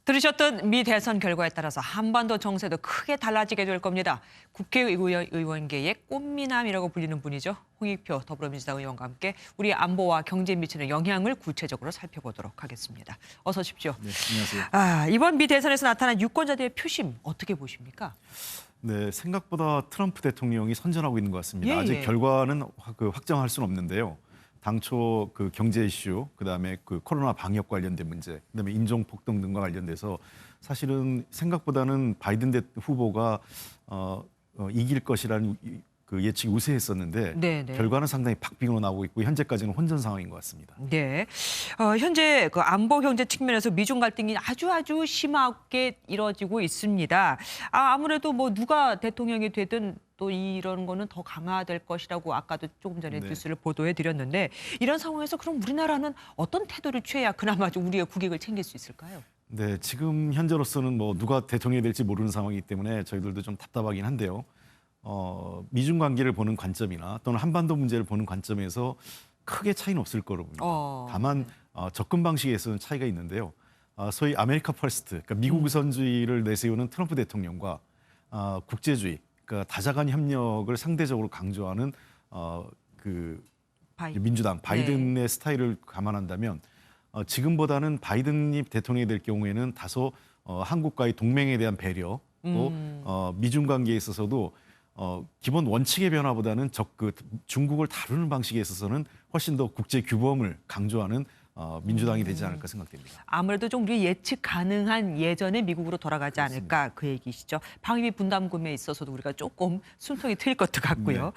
들으셨던 미 대선 결과에 따라서 한반도 정세도 크게 달라지게 될 겁니다. 국회의원계의 꽃미남이라고 불리는 분이죠. 홍익표 더불어민주당 의원과 함께 우리 안보와 경제에 미치는 영향을 구체적으로 살펴보도록 하겠습니다. 어서 오십시오. 네, 안녕하세요. 이번 미 대선에서 나타난 유권자들의 표심 어떻게 보십니까? 네, 생각보다 트럼프 대통령이 선전하고 있는 것 같습니다. 예, 아직 예. 결과는 확정할 수는 없는데요. 당초 그 경제 이슈, 그다음에 그 코로나 방역 관련된 문제, 그다음에 인종 폭동 등과 관련돼서 사실은 생각보다는 바이든 후보가 이길 것이라는 그 예측이 우세했었는데 네, 네. 결과는 상당히 박빙으로 나오고 있고 현재까지는 혼전 상황인 것 같습니다. 네, 현재 그 안보 경제 측면에서 미중 갈등이 아주 심하게 이뤄지고 있습니다. 아무래도 뭐 누가 대통령이 되든 또 이런 거는 더 강화될 것이라고 아까도 조금 전에 네. 뉴스를 보도해 드렸는데 이런 상황에서 그럼 우리나라는 어떤 태도를 취해야 그나마 좀 우리의 국익을 챙길 수 있을까요? 네, 지금 현재로서는 뭐 누가 대통령이 될지 모르는 상황이기 때문에 저희들도 좀 답답하긴 한데요. 미중 관계를 보는 관점이나 또는 한반도 문제를 보는 관점에서 크게 차이는 없을 거로 봅니다. 다만 접근 방식에서는 차이가 있는데요. 소위 아메리카 퍼스트, 그러니까 미국 우선주의를 내세우는 트럼프 대통령과 국제주의, 그러니까 다자간 협력을 상대적으로 강조하는 민주당 바이든의 스타일을 감안한다면 지금보다는 바이든이 대통령이 될 경우에는 다소 한국과의 동맹에 대한 배려, 또 미중 관계에 있어서도 기본 원칙의 변화보다는 중국을 다루는 방식에 있어서는 훨씬 더 국제 규범을 강조하는 민주당이 되지 않을까 생각됩니다. 아무래도 좀 우리 예측 가능한 예전의 미국으로 돌아가지 않을까 그 얘기시죠. 방위비 분담금에 있어서도 우리가 조금 숨통이 트일 것도 같고요.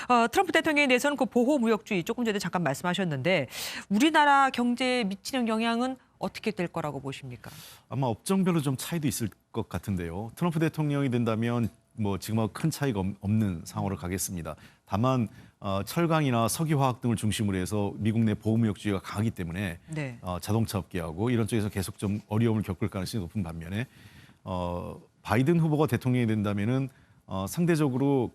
네. 트럼프 대통령에 대해서는 그 보호무역주의 조금 전에 잠깐 말씀하셨는데 우리나라 경제에 미치는 영향은 어떻게 될 거라고 보십니까? 아마 업종별로 좀 차이도 있을 것 같은데요. 트럼프 대통령이 된다면 뭐 지금하고 큰 차이가 없는 상황으로 가겠습니다. 다만 철강이나 석유화학 등을 중심으로 해서 미국 내 보호무역주의가 강하기 때문에 네. 자동차 업계하고 이런 쪽에서 계속 좀 어려움을 겪을 가능성이 높은 반면에 바이든 후보가 대통령이 된다면은 상대적으로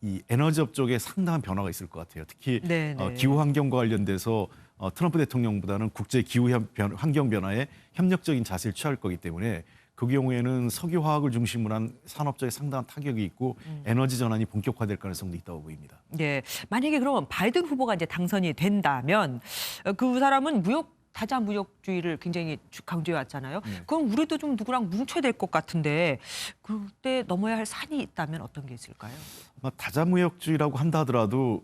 이 에너지업 쪽에 상당한 변화가 있을 것 같아요. 특히 네, 네. 기후 환경과 관련돼서 트럼프 대통령보다는 국제 기후 환경 변화에 협력적인 자세를 취할 거기 때문에 그 경우에는 석유화학을 중심으로 한 산업적에 상당한 타격이 있고 에너지 전환이 본격화될 가능성도 있다고 보입니다. 네. 만약에 그러면 바이든 후보가 이제 당선이 된다면 그 사람은 다자 무역주의를 굉장히 강조해 왔잖아요. 네. 그럼 우리도 좀 누구랑 뭉쳐야 될 것 같은데 그때 넘어야 할 산이 있다면 어떤 게 있을까요? 다자무역주의라고 한다 하더라도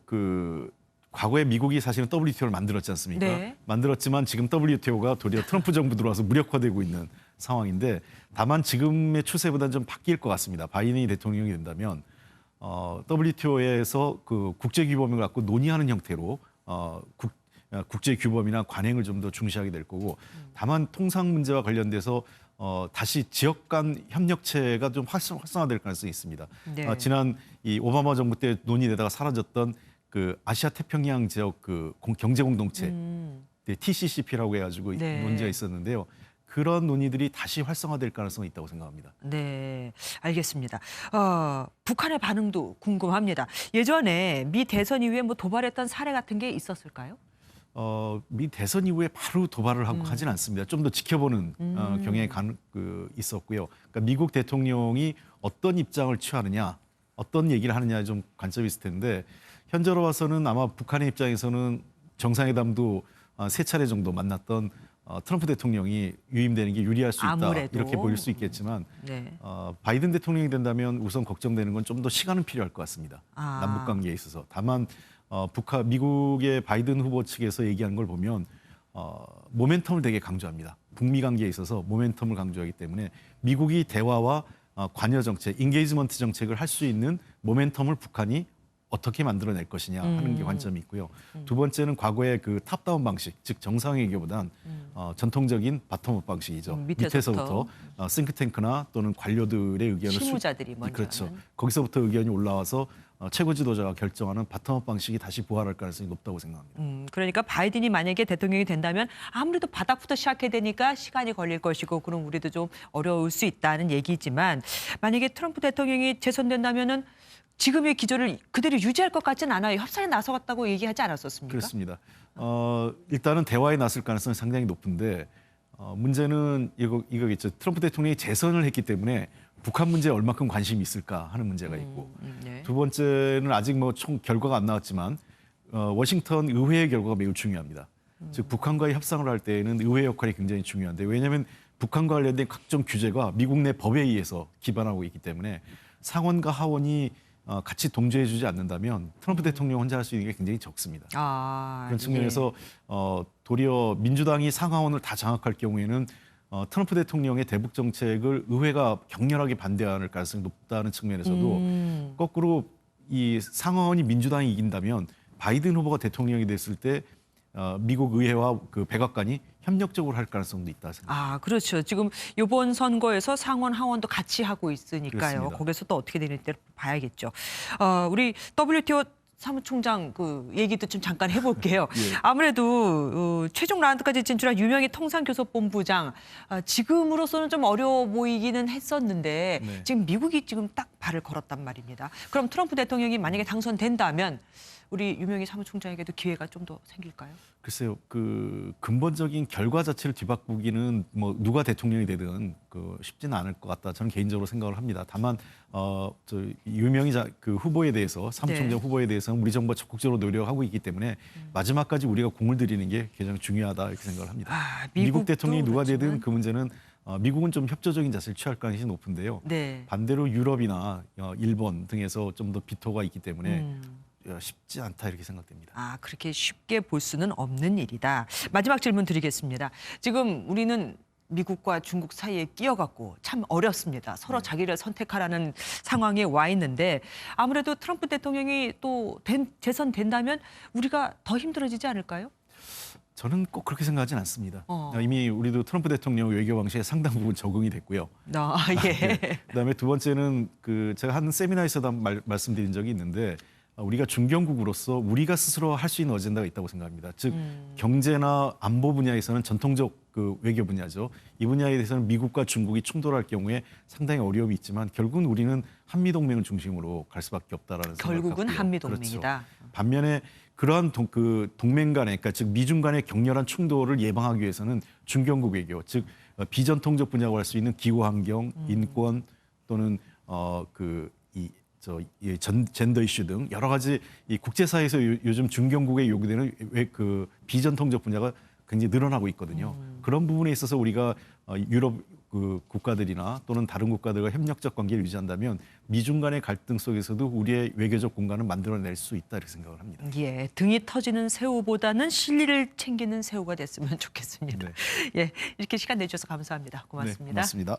과거에 미국이 사실은 WTO를 만들었지 않습니까? 네. 만들었지만 지금 WTO가 도리어 트럼프 정부 들어와서 무력화되고 있는 상황인데 다만 지금의 추세보다는 좀 바뀔 것 같습니다. 바이든이 대통령이 된다면 WTO에서 그 국제규범을 갖고 논의하는 형태로 국제규범이나 관행을 좀 더 중시하게 될 거고 다만 통상 문제와 관련돼서 다시 지역 간 협력체가 좀 활성화될 가능성이 있습니다. 네. 지난 이 오바마 정부 때 논의되다가 사라졌던 그 아시아 태평양 지역 경제 공동체 TCCP라고 해가지고 네. 논의가 있었는데요. 그런 논의들이 다시 활성화될 가능성이 있다고 생각합니다. 네, 알겠습니다. 북한의 반응도 궁금합니다. 예전에 미 대선 이후에 뭐 도발했던 사례 같은 게 있었을까요? 미 대선 이후에 바로 도발을 하고 하진 않습니다. 좀 더 지켜보는 경향이 있었고요. 그러니까 미국 대통령이 어떤 입장을 취하느냐, 어떤 얘기를 하느냐에 좀 관점이 있을 텐데 현재로 봐서는 아마 북한의 입장에서는 정상회담도 3차례 정도 만났던 트럼프 대통령이 유임되는 게 유리할 수 있다. 아무래도. 이렇게 보일 수 있겠지만 네. 바이든 대통령이 된다면 우선 걱정되는 건 좀 더 시간은 필요할 것 같습니다. 남북 관계에 있어서. 다만 미국의 바이든 후보 측에서 얘기한 걸 보면 모멘텀을 되게 강조합니다. 북미 관계에 있어서 모멘텀을 강조하기 때문에 미국이 대화와 관여 정책, 인게이지먼트 정책을 할 수 있는 모멘텀을 북한이 어떻게 만들어낼 것이냐 하는 게 관점이 있고요. 두 번째는 과거의 그 탑다운 방식, 즉 정상회의보단 전통적인 바텀업 방식이죠. 밑에서부터 싱크탱크나 또는 관료들의 의견을 실무자들이 먼저 그렇죠. 하는. 거기서부터 의견이 올라와서 최고 지도자가 결정하는 바텀업 방식이 다시 부활할 가능성이 높다고 생각합니다. 그러니까 바이든이 만약에 대통령이 된다면 아무래도 바닥부터 시작해야 되니까 시간이 걸릴 것이고 그럼 우리도 좀 어려울 수 있다는 얘기지만 만약에 트럼프 대통령이 재선된다면은 지금의 기조를 그대로 유지할 것 같지는 않아요. 협상에 나서겠다고 얘기하지 않았었습니까? 그렇습니다. 일단은 대화에 나설 가능성이 상당히 높은데 문제는 이거겠죠. 트럼프 대통령이 재선을 했기 때문에 북한 문제에 얼마큼 관심이 있을까 하는 문제가 있고 네. 두 번째는 아직 뭐 총 결과가 안 나왔지만 워싱턴 의회의 결과가 매우 중요합니다. 즉 북한과의 협상을 할 때에는 의회 역할이 굉장히 중요한데 왜냐하면 북한과 관련된 각종 규제가 미국 내 법에 의해서 기반하고 있기 때문에 상원과 하원이 같이 동조해주지 않는다면 트럼프 대통령 혼자 할 수 있는 게 굉장히 적습니다. 그런 측면에서 도리어 민주당이 상하원을 다 장악할 경우에는 트럼프 대통령의 대북 정책을 의회가 격렬하게 반대할 가능성이 높다는 측면에서도 거꾸로 이 상하원이 민주당이 이긴다면 바이든 후보가 대통령이 됐을 때 미국 의회와 그 백악관이 협력적으로 할 가능성도 있다 생각합니다. 그렇죠. 지금 이번 선거에서 상원, 하원도 같이 하고 있으니까요. 그렇습니다. 거기서 또 어떻게 되는지 봐야겠죠. 우리 WTO 사무총장 그 얘기도 좀 잠깐 해볼게요. 예. 아무래도 최종 라운드까지 진출한 유명희 통상교섭본부장 지금으로서는 좀 어려워 보이기는 했었는데 네. 지금 미국이 지금 딱 발을 걸었단 말입니다. 그럼 트럼프 대통령이 만약에 당선된다면 우리 유명희 사무총장에게도 기회가 좀 더 생길까요? 글쎄요, 그 근본적인 결과 자체를 뒤바꾸기는 뭐 누가 대통령이 되든 그 쉽지는 않을 것 같다. 저는 개인적으로 생각을 합니다. 다만 저 유명희 그 후보에 대해서 사무총장 네. 후보에 대해서는 우리 정부가 적극적으로 노력하고 있기 때문에 마지막까지 우리가 공을 들이는 게 가장 중요하다 이렇게 생각을 합니다. 미국 대통령이 누가 되든 그 문제는 미국은 좀 협조적인 자세를 취할 가능성이 높은데요. 네. 반대로 유럽이나 일본 등에서 좀 더 비토가 있기 때문에 쉽지 않다 이렇게 생각됩니다. 그렇게 쉽게 볼 수는 없는 일이다. 마지막 질문 드리겠습니다. 지금 우리는 미국과 중국 사이에 끼어갖고 참 어렵습니다. 서로 자기를 선택하라는 상황에 와 있는데 아무래도 트럼프 대통령이 또 재선된다면 우리가 더 힘들어지지 않을까요? 저는 꼭 그렇게 생각하진 않습니다. 이미 우리도 트럼프 대통령 외교 방식에 상당 부분 적응이 됐고요. 예. 그다음에 두 번째는 그 제가 한 세미나에서도 말씀드린 적이 있는데 우리가 중견국으로서 우리가 스스로 할 수 있는 어젠다가 있다고 생각합니다. 즉 경제나 안보 분야에서는 전통적 그 외교 분야죠. 이 분야에 대해서는 미국과 중국이 충돌할 경우에 상당히 어려움이 있지만 결국은 우리는 한미 동맹을 중심으로 갈 수밖에 없다라는 생각을 결국은 갖고요. 한미 동맹이다. 그렇죠. 반면에 그러한 동맹 간의 그러니까 즉 미중 간의 격렬한 충돌을 예방하기 위해서는 중견국 외교, 즉 비전통적 분야고 할 수 있는 기후 환경, 인권 또는 젠더 이슈 등 여러 가지 이 국제사회에서 요즘 중견국에 요구되는 그 비전통적 분야가 굉장히 늘어나고 있거든요. 그런 부분에 있어서 우리가 유럽 그 국가들이나 또는 다른 국가들과 협력적 관계를 유지한다면 미중 간의 갈등 속에서도 우리의 외교적 공간을 만들어낼 수 있다 이렇게 생각을 합니다. 예, 등이 터지는 새우보다는 실리를 챙기는 새우가 됐으면 좋겠습니다. 네. 예, 이렇게 시간 내주셔서 감사합니다. 고맙습니다. 네, 고맙습니다.